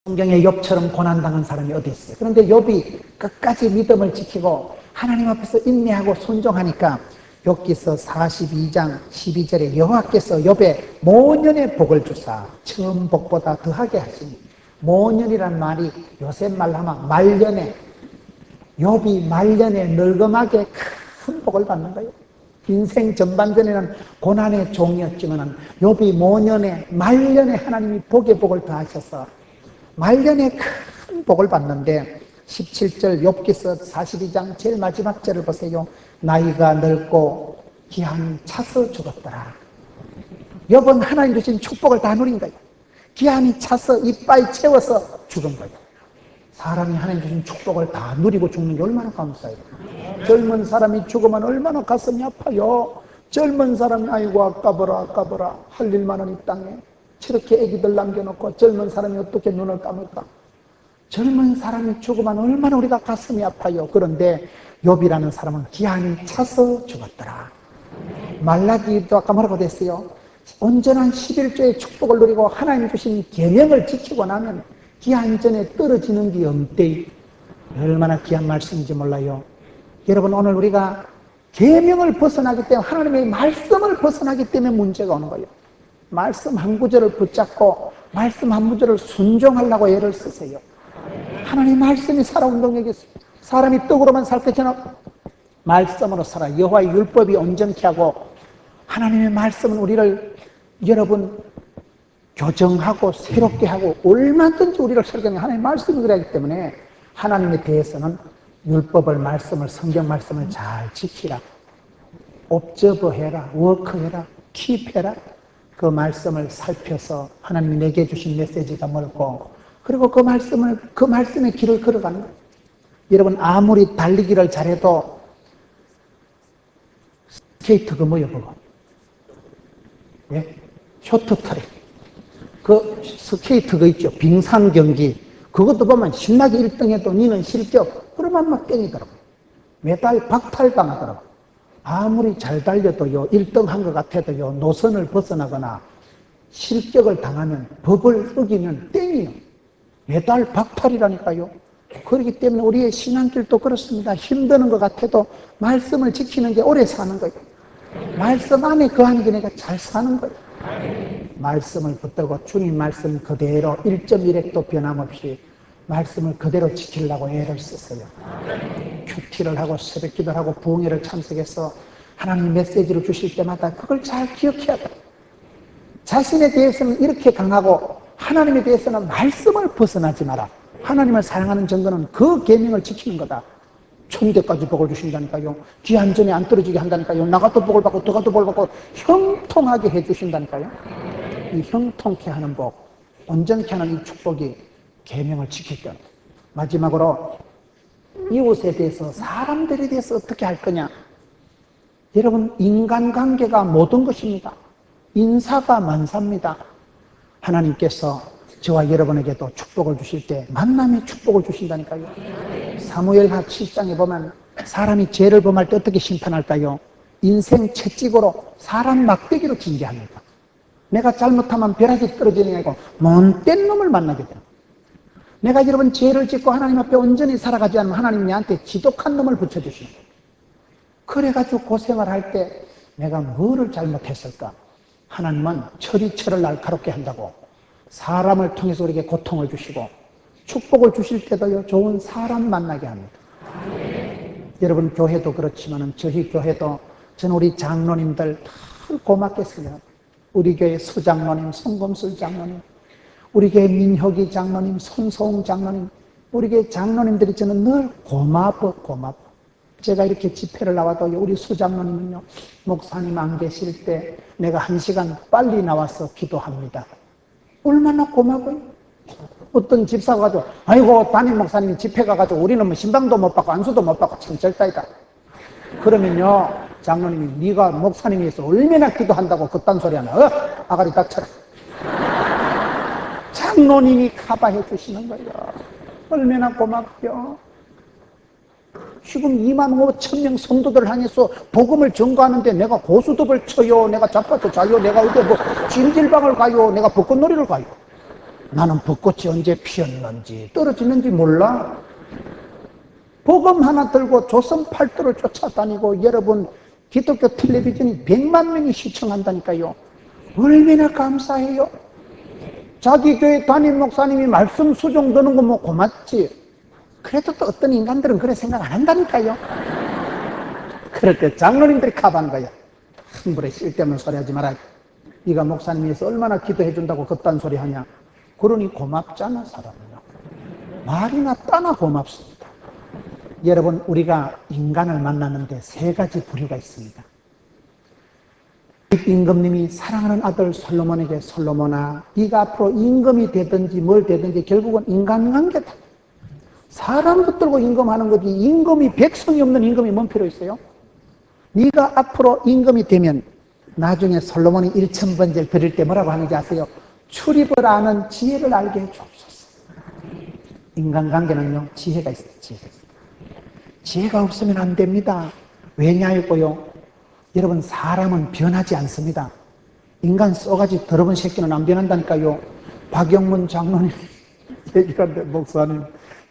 성경에 욥처럼 고난당한 사람이 어디 있어요? 그런데 욥이 끝까지 믿음을 지키고 하나님 앞에서 인내하고 순종하니까 욥기서 42장 12절에 여호와께서 욥에 모년의 복을 주사 처음 복보다 더하게 하시니, 모년이란 말이 요새 말로 하면 말년에, 욥이 말년에 늙음하게 큰 복을 받는 거예요. 인생 전반전에는 고난의 종이었지만 욥이 모년에 말년에 하나님이 복의 복을 더하셔서 말년에 큰 복을 받는데, 17절 욥기서 42장 제일 마지막 절을 보세요. 나이가 늙고 기한이 차서 죽었더라. 욥은 하나님 주신 축복을 다 누린 거예요. 기한이 차서 이빨 채워서 죽은 거예요. 사람이 하나님 주신 축복을 다 누리고 죽는 게 얼마나 감사해요. 젊은 사람이 죽으면 얼마나 가슴이 아파요. 젊은 사람이 아이고 아까워라 할 일만은 이 땅에 저렇게 애기들 남겨놓고 젊은 사람이 어떻게 눈을 감을까. 젊은 사람이 죽으면 얼마나 우리가 가슴이 아파요. 그런데 욥이라는 사람은 기한이 차서 죽었더라. 말라기도 아까 뭐라고 됐어요? 온전한 11조의 축복을 누리고 하나님 주신 계명을 지키고 나면 기한 전에 떨어지는 게 없대. 얼마나 귀한 말씀인지 몰라요. 여러분, 오늘 우리가 계명을 벗어나기 때문에, 하나님의 말씀을 벗어나기 때문에 문제가 오는 거예요. 말씀 한 구절을 붙잡고 말씀 한 구절을 순종하려고 애를 쓰세요. 하나님 말씀이 살아온 능력이 있어요. 사람이 떡으로만 살 것이나 말씀으로 살아. 여호와의 율법이 온전케 하고, 하나님의 말씀은 우리를 여러분 교정하고 새롭게 하고 얼마든지 우리를 새롭게 하는 하나님의 말씀이 그러기 때문에 하나님에 대해서는 율법을, 말씀을, 성경 말씀을 잘 지키라. 옵저버해라, 워크해라, 킵해라. 그 말씀을 살펴서 하나님이 내게 주신 메시지가 뭘고, 그리고 그 말씀의 길을 걸어가는 거예요. 여러분, 아무리 달리기를 잘해도 스케이트가 뭐예요, 그거? 예? 쇼트트랙. 그 스케이트가 있죠. 빙상 경기. 그것도 보면 신나게 1등해도 니는 실격. 그러면 막 땡이더라고. 메달 박탈당하더라고. 아무리 잘 달려도요, 1등 한 것 같아도요, 노선을 벗어나거나 실격을 당하면, 법을 어기면 땡이요. 메달 박탈이라니까요. 그렇기 때문에 우리의 신앙길도 그렇습니다. 힘드는 것 같아도 말씀을 지키는 게 오래 사는 거예요. 말씀 안에 거하는 게 내가 잘 사는 거예요. 말씀을 붙들고 주님 말씀 그대로 1.1핵도 변함없이 말씀을 그대로 지키려고 애를 쓰세요. 큐티를 하고 새벽기도를 하고 부흥회를 참석해서 하나님 메시지를 주실 때마다 그걸 잘 기억해야 돼요. 자신에 대해서는 이렇게 강하고 하나님에 대해서는 말씀을 벗어나지 마라. 하나님을 사랑하는 증거는 그 계명을 지키는 거다. 천대까지 복을 주신다니까요. 귀한 전에 안 떨어지게 한다니까요. 나가도 복을 받고 들어가도 복을 받고 형통하게 해주신다니까요. 이 형통케 하는 복, 온전케 하는 이 축복이 계명을 지킬 겁니다. 마지막으로 이웃에 대해서, 사람들에 대해서 어떻게 할 거냐. 여러분, 인간관계가 모든 것입니다. 인사가 만사입니다. 하나님께서 저와 여러분에게도 축복을 주실 때 만남의 축복을 주신다니까요. 사무엘하 7장에 보면 사람이 죄를 범할 때 어떻게 심판할까요? 인생 채찍으로 사람 막대기로 징계합니다. 내가 잘못하면 벼락이 떨어지는 게 아니고 못된 놈을 만나게 돼요. 내가 여러분 죄를 짓고 하나님 앞에 온전히 살아가지 않으면 하나님 내한테 지독한 놈을 붙여주시는 거예요. 그래가지고 고생을 할 때 내가 뭐를 잘못했을까? 하나님은 철이 철을 날카롭게 한다고 사람을 통해서 우리에게 고통을 주시고 축복을 주실 때도요, 좋은 사람 만나게 합니다. 여러분, 교회도 그렇지만 저희 교회도 저는 우리 장로님들 다 고맙겠어요. 우리 교회 서장로님, 송금술 장로님, 우리 교회 민혁이 장로님, 손소웅 장로님, 우리 교회 장로님들이 저는 늘 고마워. 제가 이렇게 집회를 나와도 우리 수장로님은요, 목사님 안 계실 때 내가 1시간 빨리 나와서 기도합니다. 얼마나 고마워요. 어떤 집사가 가지고 아이고 담임 목사님이 집회 가가지고 우리는 뭐 신방도 못 받고 안수도 못 받고 참 절다이다. 그러면요, 장로님이 네가 목사님이 있어 얼마나 기도한다고 그딴 소리 하나. 아가리 닥쳐라. 장로님이 커버해 주시는 거예요. 얼마나 고맙죠. 지금 25,000명 성도들 향해서 복음을 전가하는데 내가 고수톱을 쳐요, 내가 자빠져 자요, 내가 어디 뭐 찜질방을 가요, 내가 벚꽃놀이를 가요. 나는 벚꽃이 언제 피었는지 떨어지는지 몰라. 복음 하나 들고 조선 팔도를 쫓아다니고 여러분 기독교 텔레비전이 100만 명이 시청한다니까요. 얼마나 감사해요. 자기 교회 담임 목사님이 말씀 수종 드는 거 뭐 고맙지. 그래도 또 어떤 인간들은 그래 생각 안 한다니까요. 그럴 때 장로님들이 가반 거야. 함부로 쓸데없는 소리 하지 마라. 네가 목사님에서 얼마나 기도해 준다고 그딴 소리 하냐. 그러니 고맙잖아 사람은요. 말이나 따나 고맙습니다. 여러분 우리가 인간을 만나는데 세 가지 부류가 있습니다. 임금님이 사랑하는 아들 솔로몬에게 솔로몬아 네가 앞으로 임금이 되든지 뭘 되든지 결국은 인간관계다. 사람 붙들고 임금하는 거지 임금이 백성이 없는 임금이 뭔 필요 있어요? 네가 앞으로 임금이 되면 나중에 솔로몬이 1000번제를 드릴 때 뭐라고 하는지 아세요? 출입을 아는 지혜를 알게 해주옵소서. 인간관계는요 지혜가 있어요. 지혜가 없으면 안 됩니다. 왜냐고요? 여러분 사람은 변하지 않습니다. 인간 쏘가지 더러운 새끼는 안 변한다니까요. 박영문 장로님 얘기하는데 목사님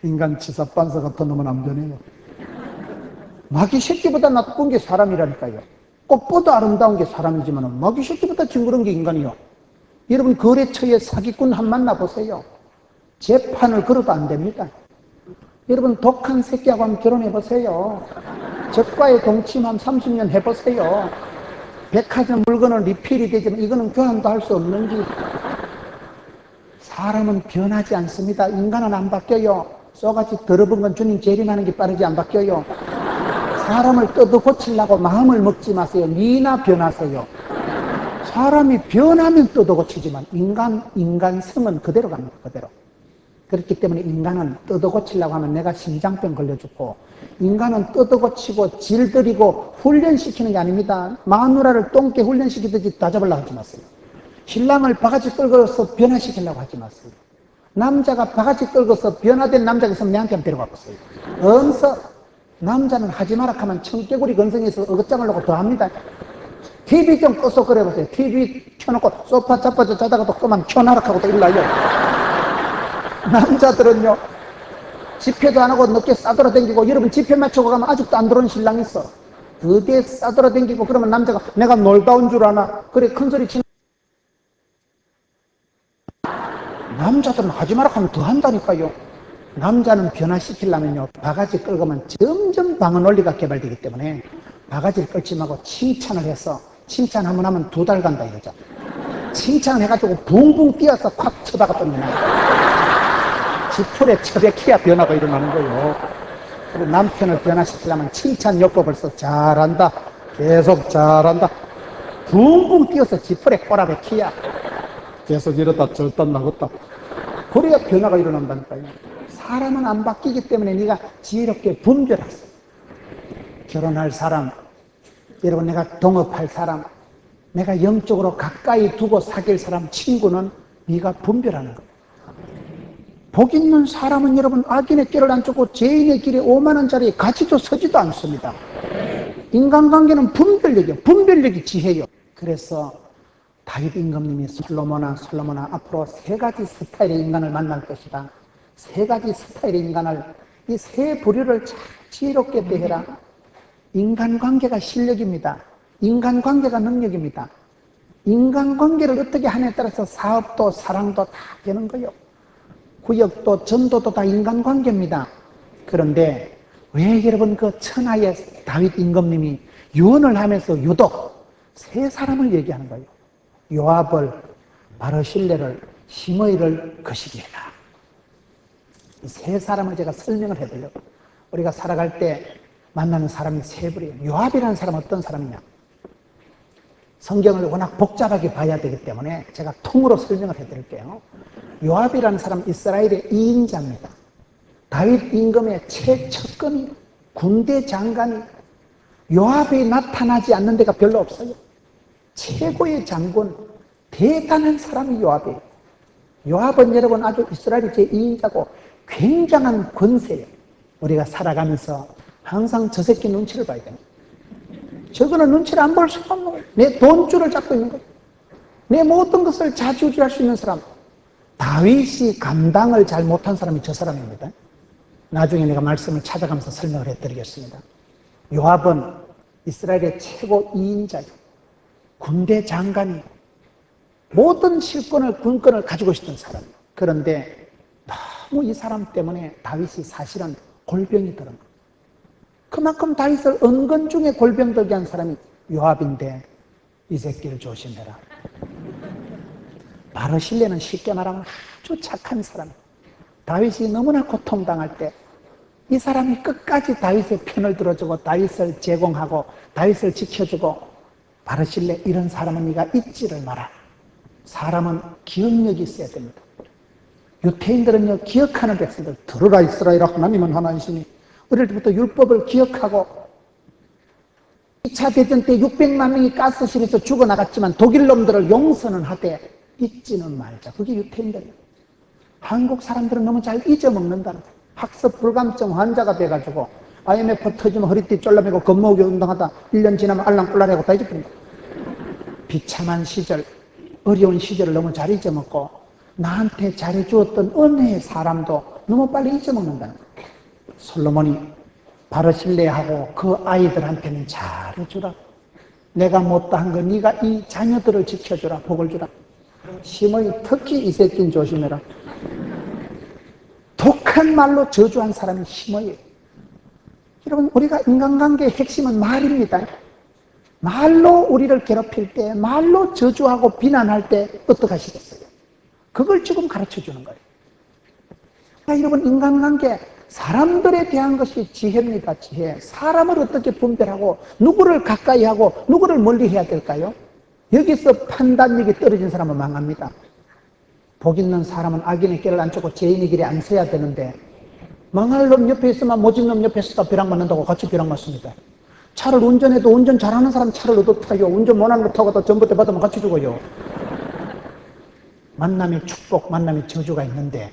인간 치사반사 같은 놈은 안 변해요. 마귀 새끼보다 나쁜 게 사람이라니까요. 꽃보다 아름다운 게 사람이지만 마귀 새끼보다 징그러운 게 인간이요. 여러분 거래처에 사기꾼 한 만나보세요. 재판을 걸어도 안 됩니다. 여러분 독한 새끼하고 한번 결혼해보세요. 적과의 동침 한 30년 해보세요. 백화점 물건은 리필이 되지만 이거는 교환도 할 수 없는 길. 사람은 변하지 않습니다. 인간은 안 바뀌어요. 쏘같이 더러운 건 주님 재림하는 게 빠르지 안 바뀌어요. 사람을 뜯어 고치려고 마음을 먹지 마세요. 니나 변하세요. 사람이 변하면 뜯어 고치지만 인간성은 그대로 갑니다. 그대로. 그렇기 때문에 인간은 뜯어 고치려고 하면 내가 심장병 걸려 죽고 인간은 뜯어 고치고 질들이고 훈련시키는 게 아닙니다. 마누라를 똥개 훈련시키듯이 다 잡으려고 하지 마세요. 신랑을 바가지 끌고서 변화시키려고 하지 마세요. 남자가 바가지 끌고서 변화된 남자가 있으면 내한테 한번 데려가 보세요. 엄서 남자는 하지 마라 하면 청개구리 건성에서 어긋장을 더 합니다. TV 좀 꺼서 그래 보세요. TV 켜놓고 소파 자빠져 자다가 또 그만 켜놔라 하고 또 일나요. 남자들은요 집회도 안 하고 늦게 싸돌아다니고 여러분 집회 맞추고 가면 아직도 안 들어온 신랑 있어. 그게 싸돌아다니고 그러면 남자가 내가 놀다 온 줄 아나. 그래 큰소리 치는 남자들은 하지 마라 하면 더 한다니까요. 남자는 변화시키려면요 바가지 끌고만 점점 방어 논리가 개발되기 때문에 바가지를 끌지 말고 칭찬을 해서 칭찬 한번 하면 2달 간다 이러죠. 칭찬을 해가지고 붕붕 뛰어서 콱 쳐다가 떴네. 지풀에 처박혀야 변화가 일어나는 거예요. 그리고 남편을 변화시키려면 칭찬 요법을 써. 잘한다. 계속 잘한다. 붕붕 뛰어서 지풀에 꼬라박혀야 계속 이러다 절단 나겠다. 그래야 변화가 일어난다니까요. 사람은 안 바뀌기 때문에 네가 지혜롭게 분별하세요. 결혼할 사람, 여러분 내가 동업할 사람, 내가 영적으로 가까이 두고 사귈 사람, 친구는 네가 분별하는 거예요. 복 있는 사람은 여러분 악인의 길을 안 쫓고 죄인의 길에 오만한 자리에 가지도 서지도 않습니다. 인간관계는 분별력이요. 분별력이 지혜요. 그래서 다윗 임금님이 솔로몬아 앞으로 3가지 스타일의 인간을 만날 것이다. 3가지 스타일의 인간을 이 3 부류를 잘 지혜롭게 대해라. 인간관계가 실력입니다. 인간관계가 능력입니다. 인간관계를 어떻게 하느냐에 따라서 사업도 사랑도 다 되는 거예요. 구역도 전도도 다 인간관계입니다. 그런데 왜 여러분 그 천하의 다윗 임금님이 유언을 하면서 유독 3 사람을 얘기하는 거예요. 요압을, 바르실레를, 시므이를 거시기해라. 이 3 사람을 제가 설명을 해드려요. 우리가 살아갈 때 만나는 사람이 3부류예요. 요압이라는 사람은 어떤 사람이냐? 성경을 워낙 복잡하게 봐야 되기 때문에 제가 통으로 설명을 해드릴게요. 요압이라는 사람은 이스라엘의 2인자입니다. 다윗 임금의 최측근이 군대 장관이 요압이 나타나지 않는 데가 별로 없어요. 최고의 장군, 대단한 사람이 요압이에요. 요압은 여러분 아주 이스라엘의 제2인자고 굉장한 권세예요. 우리가 살아가면서 항상 저 새끼 눈치를 봐야 됩니다. 저거는 눈치를 안 볼 수가 없는 거예요. 내 돈줄을 잡고 있는 거예요. 내 모든 것을 좌지우지할 수 있는 사람. 다윗이 감당을 잘 못한 사람이 저 사람입니다. 나중에 내가 말씀을 찾아가면서 설명을 해드리겠습니다. 요압은 이스라엘의 최고 2인자예요. 군대 장관이 모든 실권을, 군권을 가지고 있었던 사람이에요. 그런데 너무 이 사람 때문에 다윗이 사실은 골병이 들은 거예요. 그만큼 다윗을 은근 중에 골병들게 한 사람이 요압인데, 이 새끼를 조심해라. 바르실레는 쉽게 말하면 아주 착한 사람. 다윗이 너무나 고통당할 때 이 사람이 끝까지 다윗의 편을 들어주고 다윗을 제공하고 다윗을 지켜주고, 바르실레 이런 사람은 네가 잊지를 마라. 사람은 기억력이 있어야 됩니다. 유태인들은요, 기억하는 백성들, 들으라 이스라엘아, 하나님은 하나이시니, 어릴 때부터 율법을 기억하고 2차 대전 때 600만 명이 가스실에서 죽어나갔지만 독일 놈들을 용서는 하되 잊지는 말자. 그게 유태인들이에요. 한국 사람들은 너무 잘 잊어먹는다는 거예요. 학습 불감증 환자가 돼가지고 IMF 터지면 허리띠 쫄라매고 겁모으기 운동하다 1년 지나면 알랑꼴랑하고 다 잊어버린 거예요. 비참한 시절, 어려운 시절을 너무 잘 잊어먹고 나한테 잘해주었던 은혜의 사람도 너무 빨리 잊어먹는다는 거예요. 솔로몬이 바르실레하고 그 아이들한테는 잘해주라. 내가 못다한 거 네가 이 자녀들을 지켜주라. 복을 주라. 심의 특히 이 새끼는 조심해라. 독한 말로 저주한 사람이 심어요. 여러분, 우리가 인간관계의 핵심은 말입니다. 말로 우리를 괴롭힐 때, 말로 저주하고 비난할 때 어떻게 하시겠어요? 그걸 지금 가르쳐주는 거예요. 그러니까 여러분, 인간관계, 사람들에 대한 것이 지혜입니다. 지혜. 사람을 어떻게 분별하고 누구를 가까이 하고 누구를 멀리 해야 될까요? 여기서 판단력이 떨어진 사람은 망합니다. 복 있는 사람은 악인의 길을 안 쫓고 죄인의 길에 안 서야 되는데, 망할 놈 옆에 있으면 모진 놈 옆에 있으니까 벼락 맞는다고 같이 벼락 맞습니다. 차를 운전해도 운전 잘하는 사람 차를 얻어 타요. 운전 못하는 거 타고 또 전봇대 받으면 같이 죽어요. 만남의 축복, 만남의 저주가 있는데,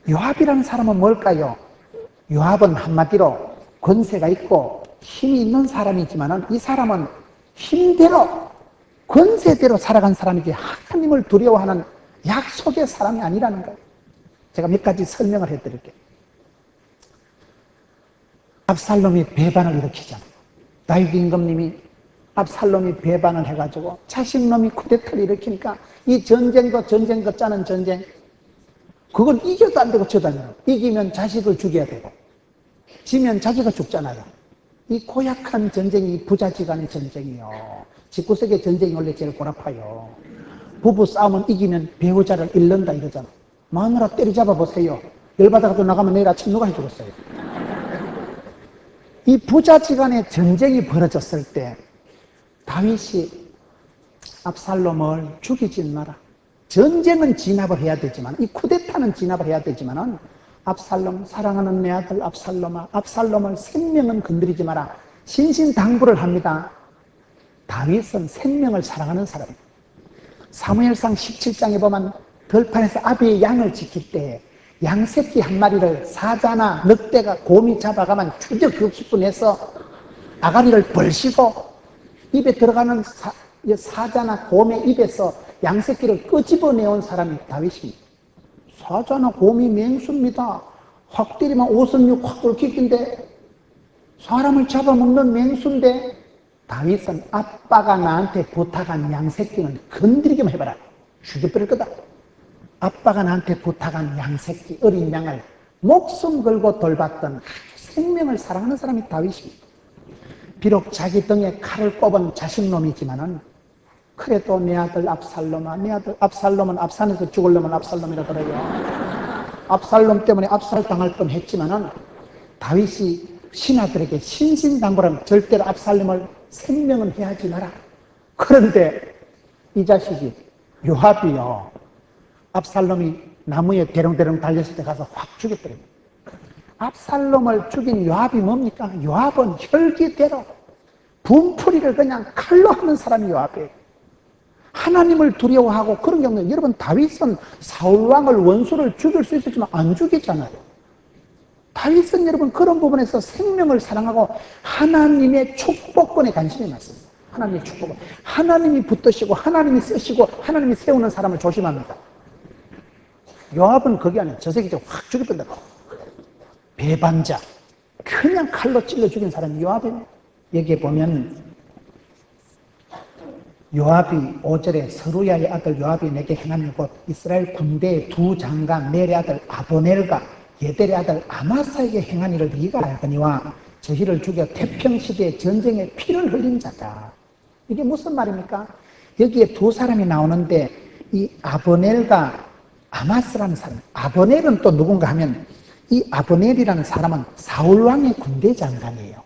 요압이라는 사람은 뭘까요? 요압은 한마디로 권세가 있고 힘이 있는 사람이지만 이 사람은 힘대로, 권세대로 살아간 사람이지 하나님을 두려워하는 약속의 사람이 아니라는 거예요. 제가 몇 가지 설명을 해드릴게요. 압살롬이 배반을 일으키잖아요. 다윗 임금님이 압살롬이 배반을 해가지고 자식놈이 쿠데타를 일으키니까 이 전쟁도 전쟁 그 짜는 전쟁, 그건 이겨도 안 되고 져도 안 되고, 이기면 자식을 죽여야 되고 지면 자기가 죽잖아요. 이 고약한 전쟁이 부자지간의 전쟁이요. 19세기 전쟁이 원래 제일 고라파요. 부부 싸움은 이기면 배우자를 잃는다 이러잖아. 마누라 때리잡아 보세요. 열받아가지고 나가면 내일 아침 누가 해주겠어요? 이 부자지간의 전쟁이 벌어졌을 때 다윗이 압살롬을 죽이진 마라. 전쟁은 진압을 해야 되지만, 이 쿠데타는 진압을 해야 되지만, 압살롬, 사랑하는 내 아들 압살롬아, 압살롬을 생명은 건드리지 마라. 신신당부를 합니다. 다윗은 생명을 사랑하는 사람입니다. 사무엘상 17장에 보면 들판에서 아비의 양을 지킬 때 양새끼 한 마리를 사자나 늑대가 곰이 잡아가면 추적 그 기분해서 아가리를 벌시고 입에 들어가는 사자나 곰의 입에서 양새끼를 끄집어내온 사람이 다윗입니다. 사자나 곰이 맹수입니다. 확 때리면 5선육 확 끓기인데 사람을 잡아먹는 맹수인데, 다윗은 아빠가 나한테 부탁한 양새끼는 건드리기만 해봐라. 죽여버릴 거다. 아빠가 나한테 부탁한 양새끼, 어린 양을 목숨 걸고 돌봤던 생명을 사랑하는 사람이 다윗입니다. 비록 자기 등에 칼을 꼽은 자식놈이지만은, 그래도 내 아들 압살롬아, 내 아들 압살롬은 압산에서 죽으려면 압살롬이라더래요. 압살롬 때문에 압살당할 뻔했지만은 다윗이 신하들에게 신신당부하면 절대로 압살롬을 생명은 해하지 마라. 그런데 이 자식이 요압이요, 압살롬이 나무에 대롱대롱 달렸을 때 가서 확 죽여버려요. 압살롬을 죽인 요압이 뭡니까? 요압은 혈기대로 분풀이를 그냥 칼로 하는 사람이 요압이에요. 하나님을 두려워하고 그런 경우는, 여러분 다윗은 사울왕을 원수를 죽일 수 있었지만 안 죽이잖아요. 다윗은 여러분 그런 부분에서 생명을 사랑하고 하나님의 축복권에 관심이 많습니다. 하나님의 축복권, 하나님이 붙드시고 하나님이 쓰시고 하나님이 세우는 사람을 조심합니다. 요압은 그게 아니야. 저 새끼 확 죽였던다고. 배반자. 그냥 칼로 찔러 죽인 사람이 요압이에요. 여기에 보면 요압이 5절에 서루야의 아들 요압이 내게 행한 일 곧 이스라엘 군대의 두 장관 넬의 아들 아브넬과 예델의 아들 아마사에게 행한 일을 네가 알거니와 저희를 죽여 태평시대의 전쟁에 피를 흘린 자다. 이게 무슨 말입니까? 여기에 두 사람이 나오는데 이 아브넬과 아마스라는 사람, 아브넬은 또 누군가 하면 이 아브넬이라는 사람은 사울왕의 군대 장관이에요.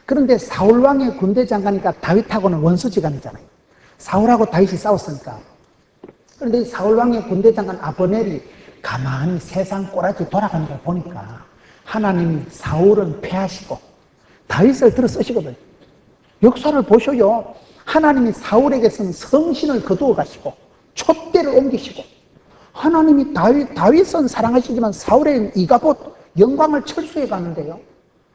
그런데 사울왕의 군대 장관이니까 다윗하고는 원수지간이잖아요. 사울하고 다윗이 싸웠으니까. 그런데 사울왕의 군대 장관 아브넬이 가만히 세상 꼬라지 돌아가는 걸 보니까 하나님이 사울은 패하시고 다윗을 들어 쓰시거든요. 역사를 보셔요. 하나님이 사울에게서는 성신을 거두어 가시고 촛대를 옮기시고 하나님이 다윗은 사랑하시지만 사울의 이가봇 영광을 철수해 가는데요.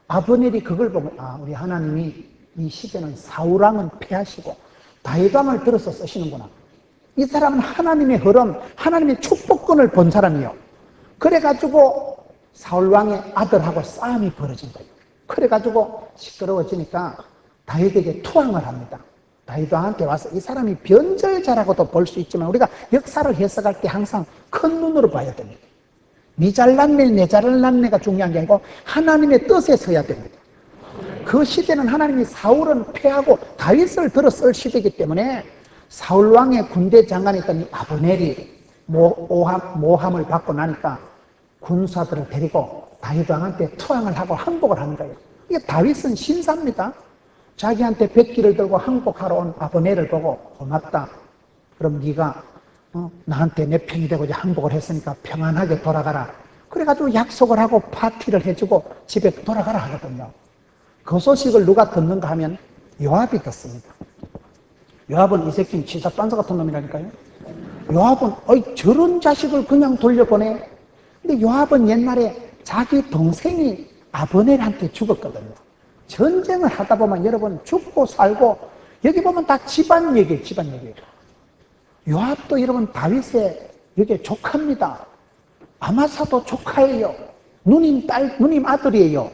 아브넬이 그걸 보고 우리 하나님이 이 시대는 사울왕은 패하시고 다윗왕을 들어서 쓰시는구나. 이 사람은 하나님의 흐름, 하나님의 축복권을 본 사람이에요. 그래가지고 사울왕의 아들하고 싸움이 벌어진 거예요. 그래가지고 시끄러워지니까 다윗에게 투항을 합니다. 다윗왕한테 와서 이 사람이 변절자라고도 볼 수 있지만 우리가 역사를 해석할 때 항상 큰 눈으로 봐야 됩니다. 니 잘났네 내 잘났네가 중요한 게 아니고 하나님의 뜻에 서야 됩니다. 그 시대는 하나님이 사울은 패하고 다윗을 들어 쓸 시대이기 때문에 사울왕의 군대 장관이었던 아브넬이 모함을 받고 나니까 군사들을 데리고 다윗왕한테 투항을 하고 항복을 하는 거예요. 이게 다윗은 신사입니다. 자기한테 백기를 들고 항복하러 온 아브넬을 보고 고맙다. 그럼 네가 나한테 내 편이 되고 이제 항복을 했으니까 평안하게 돌아가라. 그래가지고 약속을 하고 파티를 해주고 집에 돌아가라 하거든요. 그 소식을 누가 듣는가 하면 요압이 듣습니다. 요압은 이 새끼는 치사반사 같은 놈이라니까요. 요압은 저런 자식을 그냥 돌려보내. 근데 요압은 옛날에 자기 동생이 아브넬한테 죽었거든요. 전쟁을 하다 보면 여러분 죽고 살고 여기 보면 다 집안 얘기예요. 집안 얘기예요. 요압도 여러분 다윗의 여기 조카입니다. 아마사도 조카예요. 누님 아들이에요.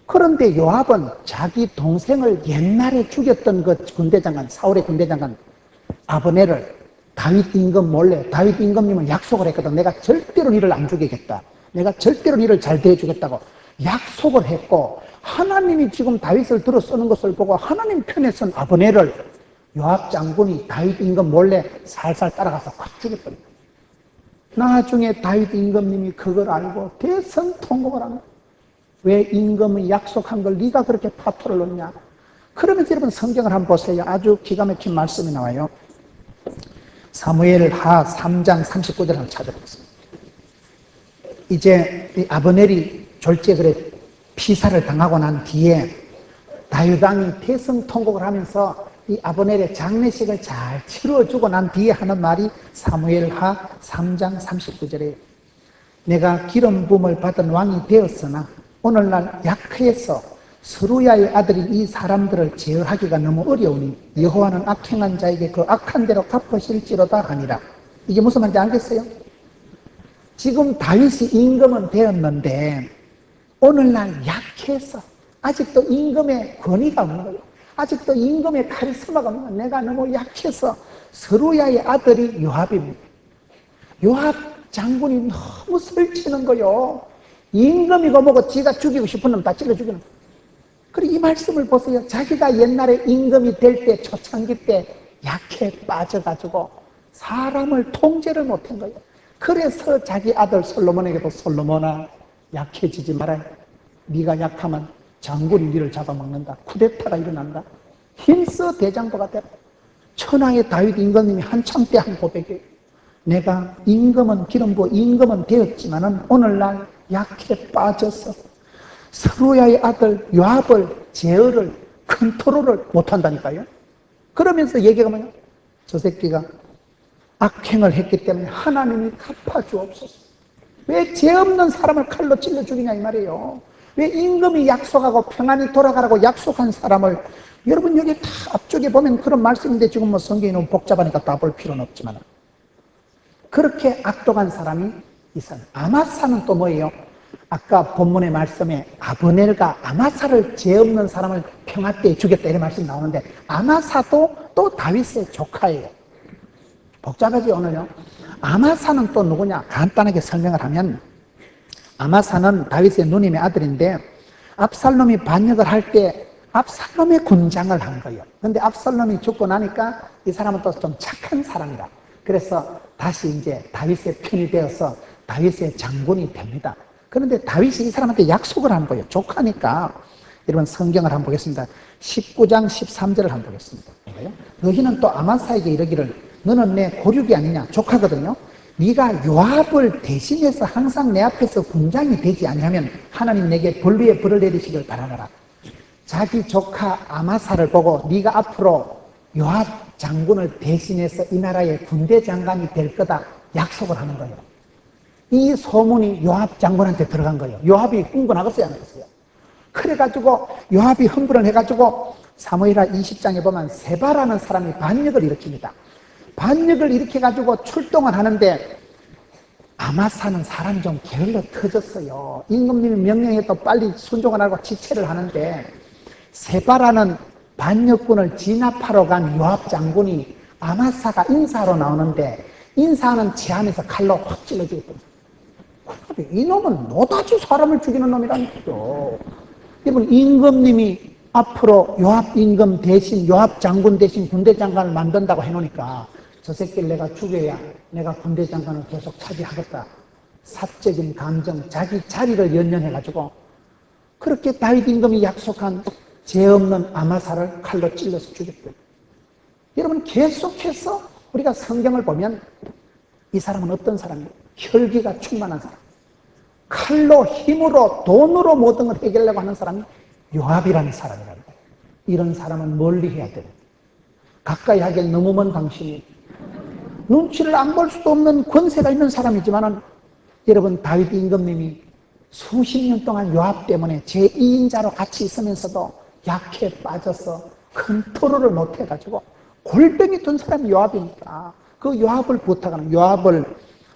그런데 요압은 자기 동생을 옛날에 죽였던 그 군대장관, 사울의 군대장관 아브넬을 다윗 임금 몰래, 다윗 임금님은 약속을 했거든. 내가 절대로 니를 안 죽이겠다. 내가 절대로 니를 잘 대해주겠다고 약속을 했고 하나님이 지금 다윗을 들어 쓰는 것을 보고 하나님 편에 선 아브넬을 요압 장군이 다윗 임금 몰래 살살 따라가서 확 죽였거든요. 나중에 다윗 임금님이 그걸 알고 대성통곡을 합니다. 왜 임금이 약속한 걸 네가 그렇게 파토를 놓냐. 그러면서 여러분 성경을 한번 보세요. 아주 기가 막힌 말씀이 나와요. 사무엘하 3장 39절 한번 찾아보겠습니다. 이제 이 아브넬이 졸제그래 피살을 당하고 난 뒤에 다윗왕이 대성통곡을 하면서 이 아브넬의 장례식을 잘 치러주고 난 뒤에 하는 말이 사무엘하 3장 39절에 내가 기름 부음을 받은 왕이 되었으나 오늘날 약해서 스루야의 아들이 이 사람들을 제어하기가 너무 어려우니 여호와는 악행한 자에게 그 악한 대로 갚으실지로다 하니라. 이게 무슨 말인지 알겠어요? 지금 다윗이 임금은 되었는데 오늘날 약해서 아직도 임금의 권위가 없는 거예요. 아직도 임금의 카리스마가 없는 거예요. 내가 너무 약해서 스루야의 아들이 요압입니다. 요압 장군이 너무 설치는 거예요. 임금이고 뭐고 지가 죽이고 싶은 놈 다 찔러 죽이는 거예요. 그리고 이 말씀을 보세요. 자기가 옛날에 임금이 될 때 초창기 때 약해 빠져가지고 사람을 통제를 못한 거예요. 그래서 자기 아들 솔로몬에게도 솔로몬아 약해지지 말아요. 네가 약하면 장군이 네를 잡아먹는다. 쿠데타가 일어난다. 힘써 대장부가 되라. 천하의 다윗 임금님이 한참 때 한 고백이에요. 내가 임금은 기름부어 임금은 되었지만은 오늘날 약해 빠져서 스루야의 아들 요압을 제어를 컨트롤을 못한다니까요. 그러면서 얘기가 뭐냐? 저 새끼가 악행을 했기 때문에 하나님이 갚아주옵소서. 왜 죄 없는 사람을 칼로 찔러 죽이냐 이 말이에요. 왜 임금이 약속하고 평안히 돌아가라고 약속한 사람을 여러분 여기 다 앞쪽에 보면 그런 말씀인데 지금 뭐 성경이 너무 복잡하니까 다 볼 필요는 없지만 그렇게 악독한 사람이 이 사람. 아마사는 또 뭐예요? 아까 본문의 말씀에 아브넬과 아마사를 죄 없는 사람을 평화 때에 죽였다 이런 말씀이 나오는데 아마사도 또 다윗의 조카예요. 복잡하지 오늘요. 아마사는 또 누구냐? 간단하게 설명을 하면 아마사는 다윗의 누님의 아들인데 압살롬이 반역을 할 때 압살롬의 군장을 한 거예요. 근데 압살롬이 죽고 나니까 이 사람은 또 좀 착한 사람이라. 그래서 다시 이제 다윗의 편이 되어서 다윗의 장군이 됩니다. 그런데 다윗이 이 사람한테 약속을 한 거예요. 조카니까. 여러분 성경을 한번 보겠습니다. 19장 13절을 한번 보겠습니다. 너희는 또 아마사에게 이르기를 너는 내 고륙이 아니냐? 조카거든요. 네가 요압을 대신해서 항상 내 앞에서 군장이 되지 아니하면 하나님 내게 벌 위에 벌을 내리시길 바라노라. 자기 조카 아마사를 보고 네가 앞으로 요압 장군을 대신해서 이 나라의 군대 장관이 될 거다 약속을 하는 거예요. 이 소문이 요압 장군한테 들어간 거예요. 요압이 흥분하겠어요, 안 하겠어요? 그래가지고 요압이 흥분을 해가지고 사무엘하 20장에 보면 세바라는 사람이 반역을 일으킵니다. 반역을 일으켜가지고 출동을 하는데 아마사는 사람이 좀 게을러 터졌어요. 임금님이 명령해도 빨리 순종을 하고 지체를 하는데 세바라는 반역군을 진압하러 간 요압 장군이 아마사가 인사하러 나오는데 인사하는 제 안에서 칼로 확 찔러주겠다. 이놈은 노다지 사람을 죽이는 놈이라니까요. 여러분 임금님이 앞으로 요압 임금 대신 요압 장군 대신 군대 장관을 만든다고 해놓으니까 저 새끼를 내가 죽여야 내가 군대 장관을 계속 차지하겠다. 사적인 감정, 자기 자리를 연연해가지고 그렇게 다윗 임금이 약속한 죄 없는 아마사를 칼로 찔러서 죽였어요. 여러분 계속해서 우리가 성경을 보면 이 사람은 어떤 사람이에요? 혈기가 충만한 사람. 칼로 힘으로 돈으로 모든 걸 해결하려고 하는 사람이 요압이라는 사람이라는 거예요. 이런 사람은 멀리 해야 돼요. 가까이 하기엔 너무 먼 당신이 눈치를 안 볼 수도 없는 권세가 있는 사람이지만은 여러분 다윗 임금님이 수십 년 동안 요압 때문에 제2인자로 같이 있으면서도 약해 빠져서 컨트롤을 못 해가지고 골병이 든 사람이 요압이니까 그 요압을 부탁하는 요압을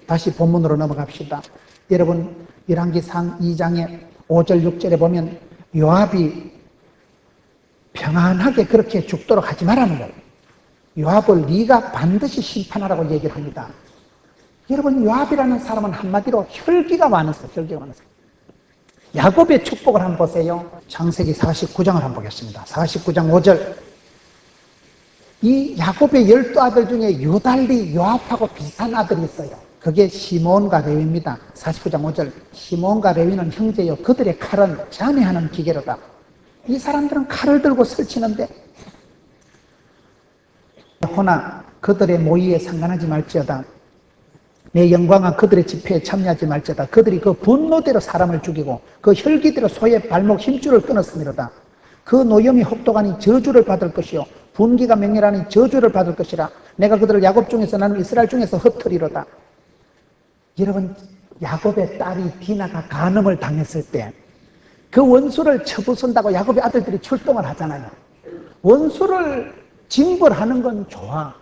다시 본문으로 넘어갑시다. 여러분 열왕기상 2장에 5절 6절에 보면 요압이 평안하게 그렇게 죽도록 하지 말라는 거예요. 요압을 네가 반드시 심판하라고 얘기를 합니다. 여러분 요압이라는 사람은 한마디로 혈기가 많았어요. 혈기가 많았어요. 야곱의 축복을 한번 보세요. 창세기 49장을 한번 보겠습니다. 49장 5절. 이 야곱의 12아들 중에 유달리 요압하고 비슷한 아들이 있어요. 그게 시몬과 레위입니다. 49장 5절. 시몬과 레위는 형제요. 그들의 칼은 자매하는 기계로다. 이 사람들은 칼을 들고 설치는데 호나 그들의 모의에 상관하지 말지어다. 내 영광은 그들의 집회에 참여하지 말지어다. 그들이 그 분노대로 사람을 죽이고 그 혈기대로 소의 발목 힘줄을 끊었음이로다. 그 노염이 혹독하니 저주를 받을 것이요 분기가 맹렬하니 저주를 받을 것이라. 내가 그들을 야곱 중에서 나는 이스라엘 중에서 흩으리로다. 여러분 야곱의 딸이 디나가 간음을 당했을 때 그 원수를 쳐부순다고 야곱의 아들들이 출동을 하잖아요. 원수를 징벌하는 건 좋아.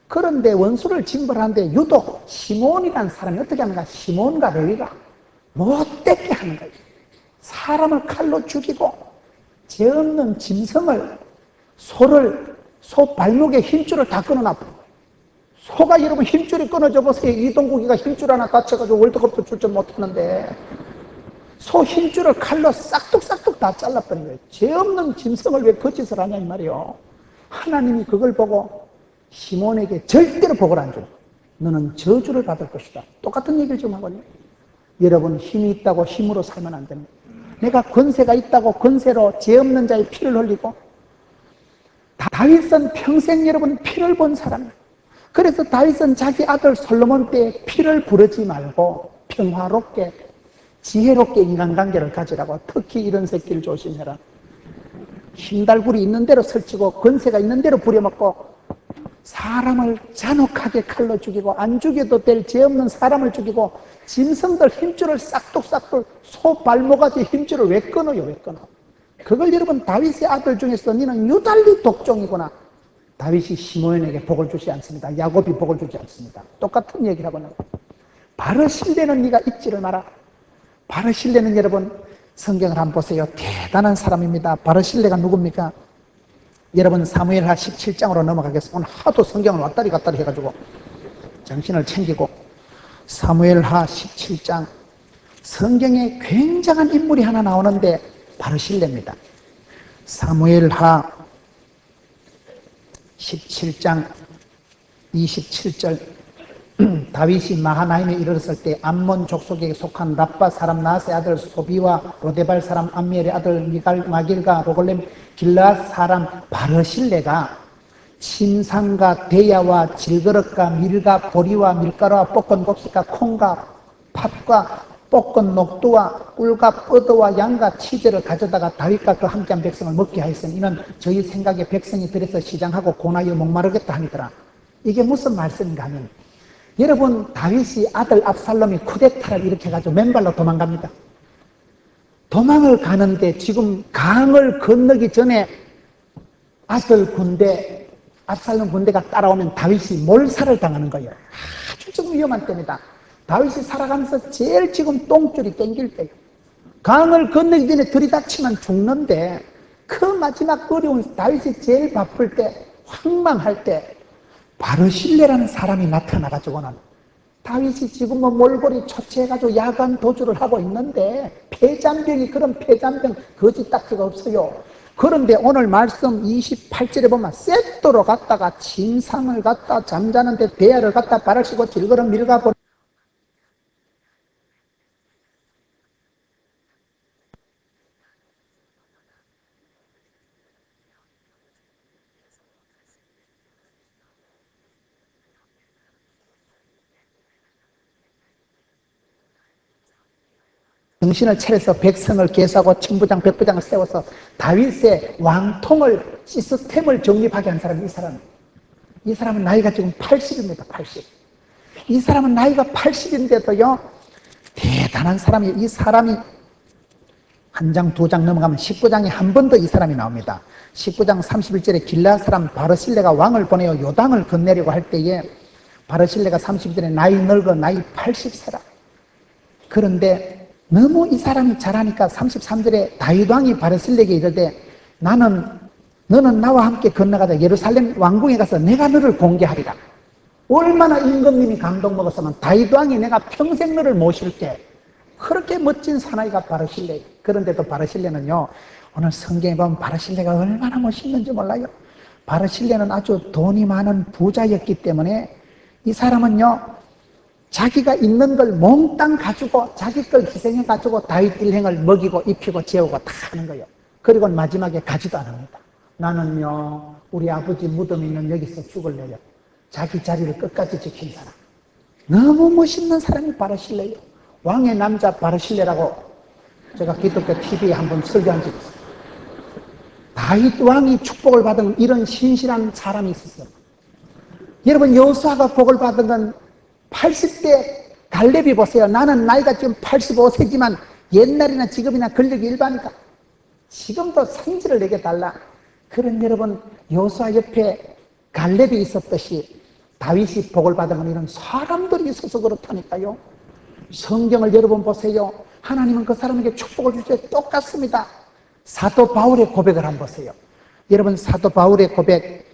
그런데 원수를 징벌하는데 유독 시몬이라는 사람이 어떻게 하는가? 시몬과 레위가 못되게 하는 거예요. 사람을 칼로 죽이고 죄 없는 짐승을 소 발목에 힘줄을 다 끊어놔. 소가 여러분 힘줄이 끊어져 보세요. 이동국이가 힘줄 하나 다쳐가지고 월드컵도 출전 못하는데 소 힘줄을 칼로 싹둑싹둑 다 잘라버린 거예요. 죄 없는 짐승을 왜 그 짓을 하냐 이 말이에요. 하나님이 그걸 보고 시몬에게 절대로 복을 안 줘. 너는 저주를 받을 것이다. 똑같은 얘기를 지금 하거든요. 여러분 힘이 있다고 힘으로 살면 안 됩니다. 내가 권세가 있다고 권세로 죄 없는 자의 피를 흘리고 다윗은 평생 여러분 피를 본 사람이에요. 그래서 다윗은 자기 아들 솔로몬 때 피를 부르지 말고 평화롭게 지혜롭게 인간관계를 가지라고. 특히 이런 새끼를 조심해라. 힘달굴이 있는 대로 설치고 권세가 있는 대로 부려먹고 사람을 잔혹하게 칼로 죽이고 안 죽여도 될 죄 없는 사람을 죽이고 짐승들 힘줄을 싹둑싹둑 소 발목까지 힘줄을 왜 끊어요? 왜 끊어? 그걸 여러분 다윗의 아들 중에서 너는 유달리 독종이구나. 다윗이 시몬에게 복을 주지 않습니다. 야곱이 복을 주지 않습니다. 똑같은 얘기를 하고 있는 거예요. 바르실레는 네가 잊지를 마라. 바르실레는 여러분 성경을 한번 보세요. 대단한 사람입니다. 바르실레가 누굽니까? 여러분 사무엘하 17장으로 넘어가겠습니다. 오늘 하도 성경을 왔다리 갔다리 해가지고 정신을 챙기고 사무엘하 17장 성경에 굉장한 인물이 하나 나오는데 바르실레입니다. 사무엘하 17장 27절 다윗이 마하나임에 이르렀을 때 암몬 족속에 속한 랍바 사람 나스의 아들 소비와 로데발 사람 암미엘의 아들 마길과 로골렘 길라앗 사람 바르실레가 침상과 대야와 질그릇과 밀과 보리와 밀가루와 볶은 곡식과 콩과 팥과 볶은 녹두와 꿀과 뻗어와 양과 치즈를 가져다가 다윗과 그 함께한 백성을 먹게 하였으니 이는 저희 생각에 백성이 들에서 시장하고 고나여 목마르겠다 하니더라. 이게 무슨 말씀인가 하면 여러분 다윗이 아들 압살롬이 쿠데타를 일으켜가지고 맨발로 도망갑니다. 도망을 가는데 지금 강을 건너기 전에 아들 군대 압살롬 군대가 따라오면 다윗이 몰살을 당하는 거예요. 아주 지금 위험한 때입니다. 다윗이 살아가면서 제일 지금 똥줄이 땡길 때예요. 강을 건너기 전에 들이닥치면 죽는데 그 마지막 어려운 다윗이 제일 바쁠 때 황망할 때 바르실레라는 사람이 나타나가지고는 다윗이 지금 몰골이 초췌해가지고 야간 도주를 하고 있는데 폐잔병이 그런 폐잔병 거짓딱지가 없어요. 그런데 오늘 말씀 28절에 보면 셋도로 갔다가 침상을 갖다 잠자는데 대야를 갖다 발을 씌고 질그릇 밀가 보니 정신을 차려서 백성을 계수하고 천부장 백부장을 세워서 다윗의 왕통을 시스템을 정립하게 한 사람이 이 사람이에요. 이 사람은 나이가 지금 80입니다. 80. 이 사람은 나이가 80인데도요 대단한 사람이에요. 이 사람이 한 장, 두 장 넘어가면 19장에 한 번 더 이 사람이 나옵니다. 19장 31절에 길라앗 사람 바르실레가 왕을 보내어 요단을 건네려고 할 때에 바르실레가 30절에 나이 늙어 나이 80세라. 그런데 너무 이 사람이 잘하니까 33절에 다윗 왕이 바르실레에게 이르되 너는 나와 함께 건너가자. 예루살렘 왕궁에 가서 내가 너를 공개하리라. 얼마나 임금님이 감동 먹었으면 다윗 왕이 내가 평생 너를 모실게. 그렇게 멋진 사나이가 바르실레. 그런데도 바르실레는요 오늘 성경에 보면 바르실레가 얼마나 멋있는지 몰라요. 바르실레는 아주 돈이 많은 부자였기 때문에 이 사람은요 자기가 있는 걸 몽땅 가지고 자기 걸 희생해가지고 다윗 일행을 먹이고 입히고 재우고 다 하는 거예요. 그리고 마지막에 가지도 않습니다. 나는요 우리 아버지 무덤 있는 여기서 죽을래요. 자기 자리를 끝까지 지킨 사람. 너무 멋있는 사람이 바르실레예요. 왕의 남자 바르실레라고 제가 기독교 TV에 한번 설교한 적이 있어요. 다윗 왕이 축복을 받은 이런 신실한 사람이 있었어요. 여러분 여호수아가 복을 받은 건 80대 갈렙이 보세요. 나는 나이가 지금 85세지만 옛날이나 지금이나 근력이 일반이다. 지금도 성질을 내게 달라. 그런 여러분 여호수아 옆에 갈렙이 있었듯이 다윗이 복을 받으면 이런 사람들이 있어서 그렇다니까요. 성경을 여러분 보세요. 하나님은 그 사람에게 축복을 줄 때 똑같습니다. 사도 바울의 고백을 한번 보세요. 여러분 사도 바울의 고백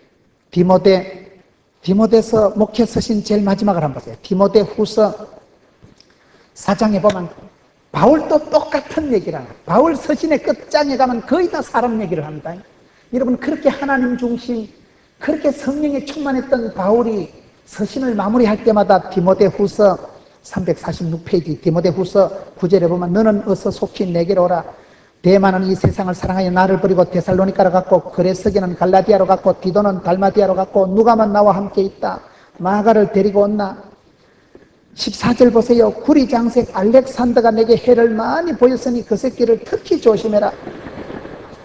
디모데서 목회 서신 제일 마지막을 한번 보세요. 디모데 후서 4장에 보면 바울도 똑같은 얘기를 합니다. 바울 서신의 끝장에 가면 거의 다 사람 얘기를 합니다. 여러분 그렇게 하나님 중심 그렇게 성령에 충만했던 바울이 서신을 마무리할 때마다 디모데 후서 346페이지 디모데 후서 9절에 보면 너는 어서 속히 내게로 오라. 대만은 이 세상을 사랑하여 나를 버리고 데살로니카로 갔고 그레스게는 갈라디아로 갔고 디도는 달마디아로 갔고 누가만 나와 함께 있다. 마가를 데리고 온나. 14절 보세요. 구리장색 알렉산더가 내게 해를 많이 보였으니 그 새끼를 특히 조심해라.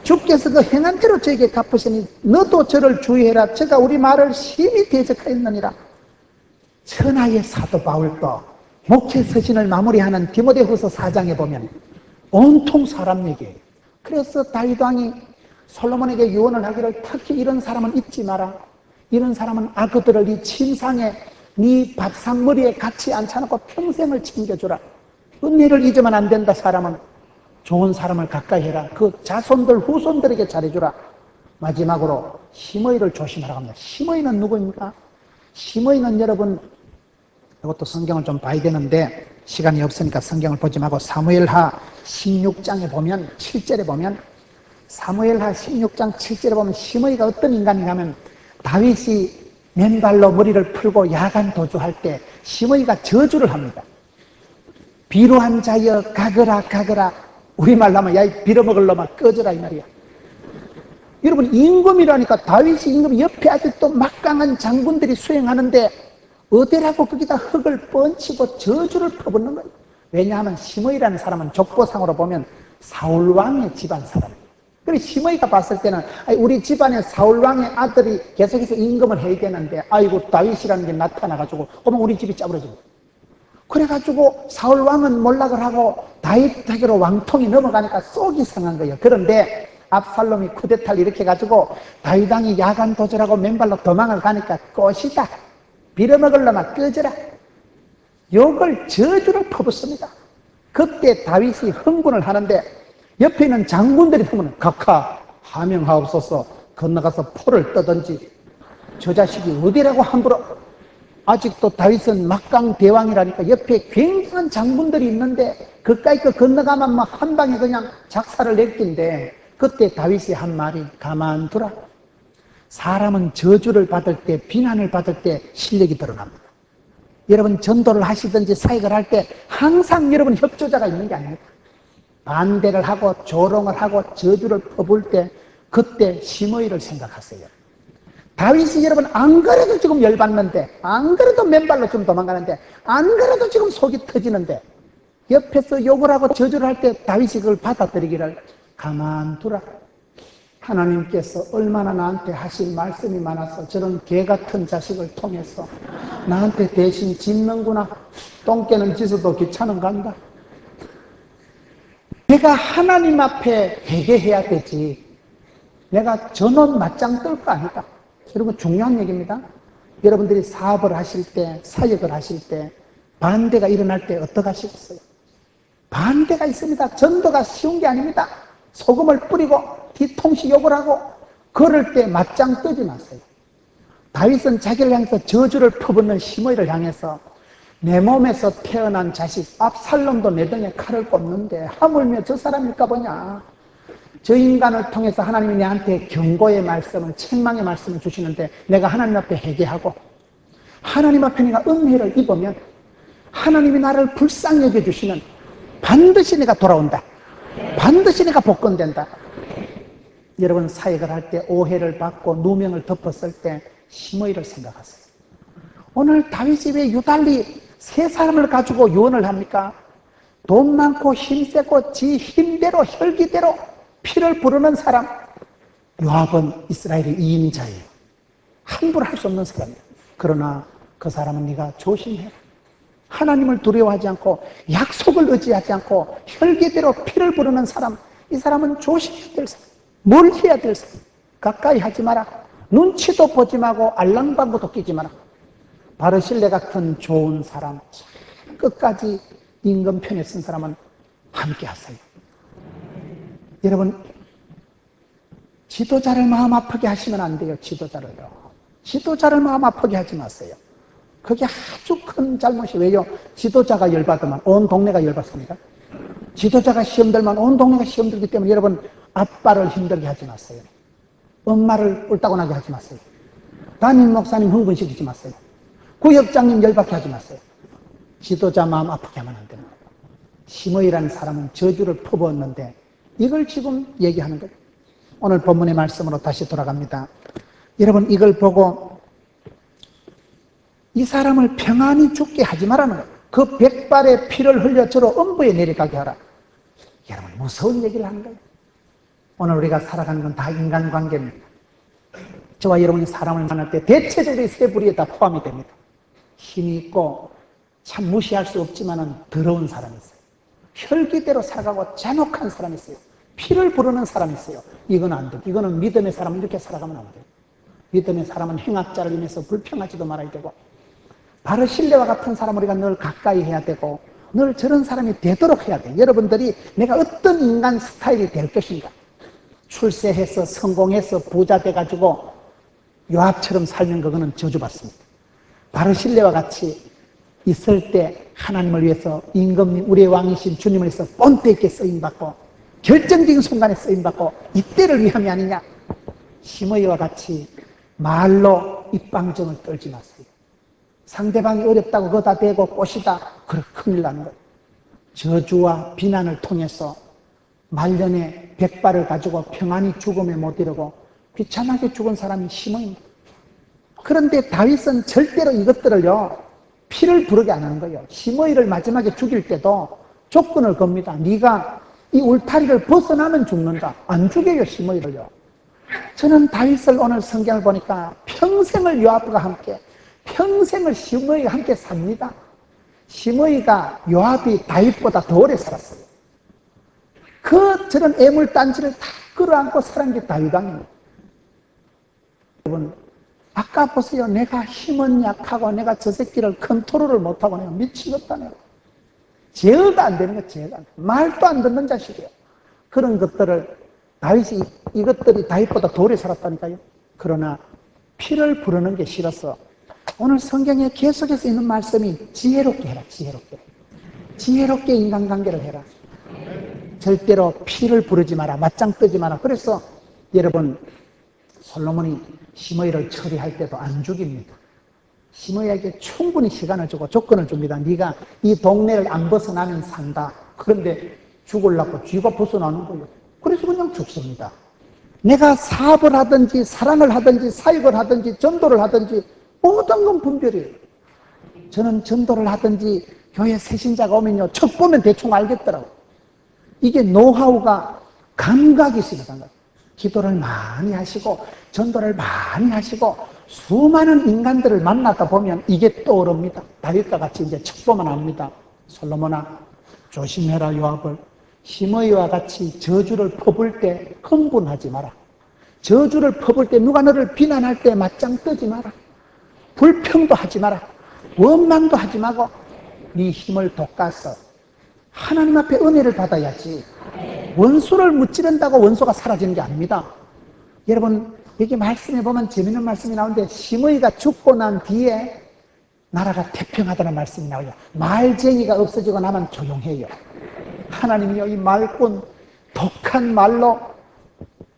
주께서 그 행한 대로 저에게 갚으시니 너도 저를 주의해라. 저가 우리 말을 심히 대적하였느니라. 천하의 사도 바울도 목회 서신을 마무리하는 디모데후서 4장에 보면 온통 사람 얘기예요. 그래서 다윗 왕이 솔로몬에게 유언을 하기를 특히 이런 사람은 잊지 마라. 이런 사람은 악어들을 이 침상에 네 밥상머리에 같이 앉혀놓고 평생을 챙겨주라. 은혜를 잊으면 안 된다. 사람은 좋은 사람을 가까이 해라. 그 자손들 후손들에게 잘해주라. 마지막으로 심의를 조심하라고 합니다. 심의는 누구입니까? 심의는 여러분, 이것도 성경을 좀 봐야 되는데 시간이 없으니까 성경을 보지 말고 사무엘하 16장에 보면 7절에 보면, 사무엘하 16장 7절에 보면 심의가 어떤 인간인가 하면, 다윗이 맨발로 머리를 풀고 야간 도주할 때 심의가 저주를 합니다. 비루한 자여 가거라 가거라. 우리말로 하면 야 이 빌어먹을 놈아 꺼져라 이 말이야. 여러분, 임금이라니까. 다윗이 임금 옆에 아직도 막강한 장군들이 수행하는데 어디라고 거기다 흙을 뻥치고 저주를 퍼붓는 거예요. 왜냐하면 심의라는 사람은 족보상으로 보면 사울왕의 집안 사람이에요. 그래서 심의가 봤을 때는 우리 집안에 사울왕의 아들이 계속해서 임금을 해야 되는데 아이고 다윗이라는 게 나타나가지고 그러면 우리 집이 짜부러지고, 그래가지고 사울왕은 몰락을 하고 다윗에게로 왕통이 넘어가니까 속이 상한 거예요. 그런데 압살롬이 쿠데타를 일으켜가지고 다윗왕이 야간 도주하고 맨발로 도망을 가니까 꽃이다, 빌어먹을 놈아 꺼져라, 욕을 저주를 퍼붓습니다. 그때 다윗이 흥분을 하는데 옆에 있는 장군들이 보면 각하 하명하옵소서, 건너가서 포를 떠든지, 저 자식이 어디라고 함부로. 아직도 다윗은 막강 대왕이라니까 옆에 굉장한 장군들이 있는데 그까이 그 건너가면 막 한 방에 그냥 작사를 냈긴데, 그때 다윗이 한 말이 가만두라. 사람은 저주를 받을 때, 비난을 받을 때 실력이 드러납니다. 여러분 전도를 하시든지 사역을 할 때 항상 여러분 협조자가 있는 게 아닙니다. 반대를 하고 조롱을 하고 저주를 퍼부을 때 그때 심의를 생각하세요. 다윗이 여러분 안 그래도 지금 열받는데, 안 그래도 맨발로 좀 도망가는데, 안 그래도 지금 속이 터지는데 옆에서 욕을 하고 저주를 할 때 다윗이 그걸 받아들이기를 가만두라. 하나님께서 얼마나 나한테 하실 말씀이 많아서 저런 개 같은 자식을 통해서 나한테 대신 짓는구나. 똥개는 짖어도 귀찮은가 한다. 내가 하나님 앞에 회개해야 되지, 내가 전원 맞짱 뜰 거 아니다. 여러분 중요한 얘기입니다. 여러분들이 사업을 하실 때, 사역을 하실 때 반대가 일어날 때 어떻게 하시겠어요? 반대가 있습니다. 전도가 쉬운 게 아닙니다. 소금을 뿌리고 뒤통수 욕을 하고 그럴 때 맞짱 뜨지 마세요. 다윗은 자기를 향해서 저주를 퍼붓는 심의를 향해서 내 몸에서 태어난 자식 압살롬도 내 등에 칼을 꽂는데 하물며 저 사람일까 보냐. 저 인간을 통해서 하나님이 내한테 경고의 말씀을, 책망의 말씀을 주시는데 내가 하나님 앞에 회개하고 하나님 앞에 내가 은혜를 입으면 하나님이 나를 불쌍히 여겨주시면 반드시 내가 돌아온다. 반드시 내가 복권된다. 여러분 사역을 할 때 오해를 받고 누명을 덮었을 때 심의를 생각하세요. 오늘 다윗이 왜 유달리 세 사람을 가지고 유언을 합니까? 돈 많고 힘세고 지 힘대로 혈기대로 피를 부르는 사람. 요압은 이스라엘의 2인자예요. 함부로 할 수 없는 사람이에요. 그러나 그 사람은 네가 조심해라. 하나님을 두려워하지 않고 약속을 의지하지 않고 혈기대로 피를 부르는 사람, 이 사람은 조심해야 될 사람. 뭘 해야 될 사람? 가까이 하지 마라. 눈치도 보지 말고 알랑방구도 끼지 마라. 바르실레 같은 좋은 사람, 끝까지 임금 편에 쓴 사람은 함께 하세요. 여러분 지도자를 마음 아프게 하시면 안 돼요. 지도자를 마음 아프게 하지 마세요. 그게 아주 큰 잘못이. 왜요? 지도자가 열받으면 온 동네가 열받습니다. 지도자가 시험 들면 온 동네가 시험 들기 때문에 여러분 아빠를 힘들게 하지 마세요. 엄마를 꿀따구나게 하지 마세요. 담임 목사님 흥분시키지 마세요. 구역장님 열받게 하지 마세요. 지도자 마음 아프게 하면 안 됩니다. 심의라는 사람은 저주를 퍼부었는데 이걸 지금 얘기하는 거예요. 오늘 본문의 말씀으로 다시 돌아갑니다. 여러분 이걸 보고 이 사람을 평안히 죽게 하지 말라는 거예요. 그 100발의 피를 흘려 저로 엄부에 내려가게 하라. 여러분 무서운 얘기를 하는 거예요. 오늘 우리가 살아가는 건 다 인간관계입니다. 저와 여러분이 사람을 만날 때 대체적으로 이 세 부류에 다 포함이 됩니다. 힘이 있고 참 무시할 수 없지만 더러운 사람이 있어요. 혈기대로 살아가고 잔혹한 사람이 있어요. 피를 부르는 사람이 있어요. 이건 안 돼요. 이거는 믿음의 사람은 이렇게 살아가면 안 돼요. 믿음의 사람은 행악자를 인해서 불평하지도 말아야 되고 바르실레와 같은 사람 우리가 늘 가까이 해야 되고 늘 저런 사람이 되도록 해야 돼. 여러분들이 내가 어떤 인간 스타일이 될 것인가. 출세해서 성공해서 부자 돼가지고 요압처럼 살면 그거는 저주받습니다. 바르실레와 같이 있을 때 하나님을 위해서 임금님 우리의 왕이신 주님을 위해서 본때 있게 쓰임받고 결정적인 순간에 쓰임받고 이때를 위함이 아니냐. 시므이와 같이 말로 입방정을 떨지 마세요. 상대방이 어렵다고 그거 다 대고 꽃이다. 그래 큰일 나는 거예요. 저주와 비난을 통해서 말년에 백발을 가지고 평안히 죽음에 못 이르고 비참하게 죽은 사람이 시므이입니다. 그런데 다윗은 절대로 이것들을요 피를 부르게 안 하는 거예요. 시므이를 마지막에 죽일 때도 조건을 겁니다. 네가 이 울타리를 벗어나면 죽는다. 안 죽여요 시므이를요. 저는 다윗을 오늘 성경을 보니까 평생을 요압과 함께 평생을 시므이가 함께 삽니다. 시므이가 요압이 다윗보다 더 오래 살았어요. 저런 애물단지를 다 끌어안고 살은 게 다윗 왕입니다. 여러분 아까 보세요. 내가 힘은 약하고 내가 저 새끼를 컨트롤을 못하고 내가 미치겠다. 내가 제어가 안 되는 거야. 제어가 안 돼. 말도 안 듣는 자식이에요. 그런 것들을 다윗이 이것들이 다윗보다 더 오래 살았다니까요. 그러나 피를 부르는 게 싫어서 오늘 성경에 계속해서 있는 말씀이 지혜롭게 해라. 지혜롭게. 지혜롭게 인간관계를 해라. 절대로 피를 부르지 마라. 맞짱 뜨지 마라. 그래서 여러분 솔로몬이 시므이를 처리할 때도 안 죽입니다. 시므이에게 충분히 시간을 주고 조건을 줍니다. 네가 이 동네를 안 벗어나면 산다. 그런데 죽으려고 쥐가 벗어나는 거예요. 그래서 그냥 죽습니다. 내가 사업을 하든지 사랑을 하든지 사역을 하든지 전도를 하든지 모든 건 분별이에요. 저는 전도를 하든지 교회 새신자가 오면요 척 보면 대충 알겠더라고요. 이게 노하우가 감각이 있어요. 감각. 기도를 많이 하시고 전도를 많이 하시고 수많은 인간들을 만나다 보면 이게 떠오릅니다. 다윗과 같이 이제 척 보면 압니다. 솔로몬아 조심해라. 요압을 시므이와 같이 저주를 퍼볼 때 흥분하지 마라. 저주를 퍼볼 때 누가 너를 비난할 때 맞짱 뜨지 마라. 불평도 하지 마라. 원망도 하지 말고 네 힘을 돋가서 하나님 앞에 은혜를 받아야지. 원수를 무찌른다고 원수가 사라지는 게 아닙니다. 여러분 여기 말씀에 보면 재밌는 말씀이 나오는데 시므이가 죽고 난 뒤에 나라가 태평하다는 말씀이 나와요. 말쟁이가 없어지고 나면 조용해요. 하나님이요 이 말꾼 독한 말로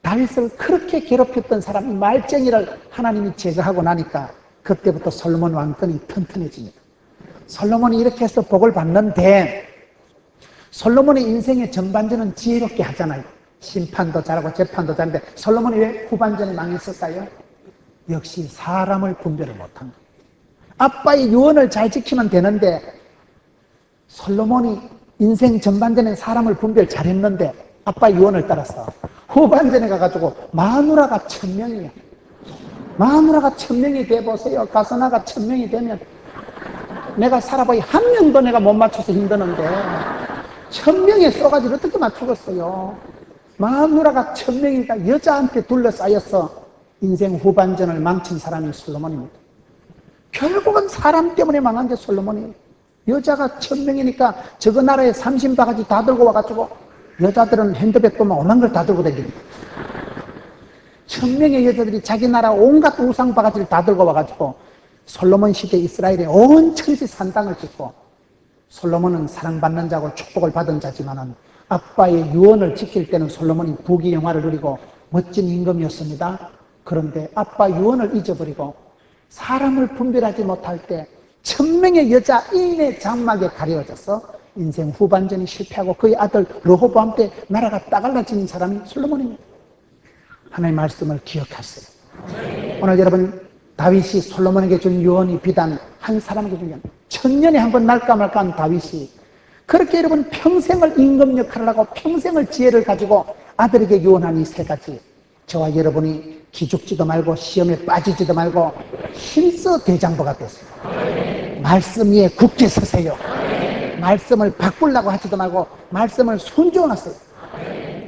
다윗을 그렇게 괴롭혔던 사람 이 말쟁이를 하나님이 제거하고 나니까 그때부터 솔로몬 왕권이 튼튼해집니다. 솔로몬이 이렇게 해서 복을 받는데 솔로몬의 인생의 전반전은 지혜롭게 하잖아요. 심판도 잘하고 재판도 잘하는데 솔로몬이 왜 후반전에 망했을까요? 역시 사람을 분별을 못한 거예요. 아빠의 유언을 잘 지키면 되는데 솔로몬이 인생 전반전에 사람을 분별 잘했는데 아빠의 유언을 따라서 후반전에 가가지고 마누라가 1000명이에요. 마누라가 1000명이 돼보세요. 가서나가 1000명이 되면 내가 살아봐야 한 명도 내가 못 맞춰서 힘드는데 1000명의 쏘가지를 어떻게 맞추겠어요. 마누라가 1000명이니까 여자한테 둘러싸여서 인생 후반전을 망친 사람이 솔로몬입니다. 결국은 사람 때문에 망한 게 솔로몬이에요. 여자가 1000명이니까 저거 나라에 30바가지 다 들고 와가지고 여자들은 핸드백 보면 오만 걸 다 들고 다닙니다. 1000명의 여자들이 자기 나라 온갖 우상 바가지를 다 들고 와가지고 솔로몬 시대 이스라엘에 온 천지 산당을 짓고 솔로몬은 사랑받는 자고 축복을 받은 자지만은 아빠의 유언을 지킬 때는 솔로몬이 부귀영화를 누리고 멋진 임금이었습니다. 그런데 아빠 유언을 잊어버리고 사람을 분별하지 못할 때 1000명의 여자 인의 장막에 가려져서 인생 후반전이 실패하고 그의 아들 르호보암 때 나라가 따갈라진 사람이 솔로몬입니다. 하나님의 말씀을 기억하세요. 오늘 여러분 다윗이 솔로몬에게 준 유언이 비단 한 사람에게 준 유언 1000년에 한 번 날까 말까 한 다윗이 그렇게 여러분 평생을 임금 역할을 하고 평생을 지혜를 가지고 아들에게 유언한 이 세 가지 저와 여러분이 기죽지도 말고 시험에 빠지지도 말고 힘써 대장부가 됐어요. 말씀 위에 굳게 서세요. 말씀을 바꾸려고 하지도 말고 말씀을 순종하세요.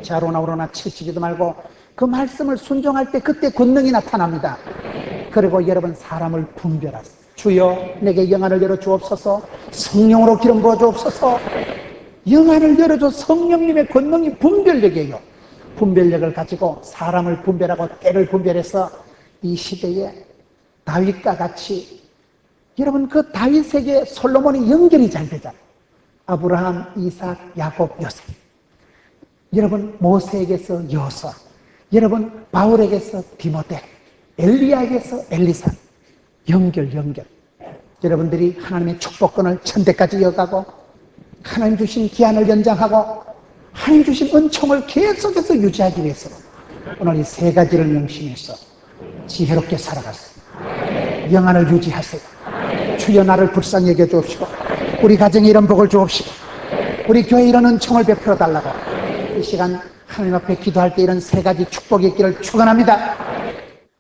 좌로나 우로나 치치지도 말고 그 말씀을 순종할 때 그때 권능이 나타납니다. 그리고 여러분 사람을 분별하세요. 주여 내게 영안을 열어 주옵소서. 성령으로 기름 부어 주옵소서. 영안을 열어줘. 성령님의 권능이 분별력이에요. 분별력을 가지고 사람을 분별하고 때를 분별해서 이 시대에 다윗과 같이, 여러분 그 다윗에게 솔로몬이 연결이 잘 되잖아요. 아브라함, 이삭, 야곱, 요셉. 여러분 모세에게서 여호수아, 여러분 바울에게서 디모데, 엘리야에게서 엘리사. 연결. 여러분들이 하나님의 축복권을 천대까지 이어가고 하나님 주신 기한을 연장하고 하나님 주신 은총을 계속해서 유지하기 위해서 오늘 이 세 가지를 명심해서 지혜롭게 살아가세요. 영안을 유지하세요. 주여 나를 불쌍히 여겨 주옵시고 우리 가정에 이런 복을 주옵시고 우리 교회에 이런 은총을 베풀어 달라고 이 시간 하나님 앞에 기도할 때 이런 세 가지 축복이 있기를 축원합니다.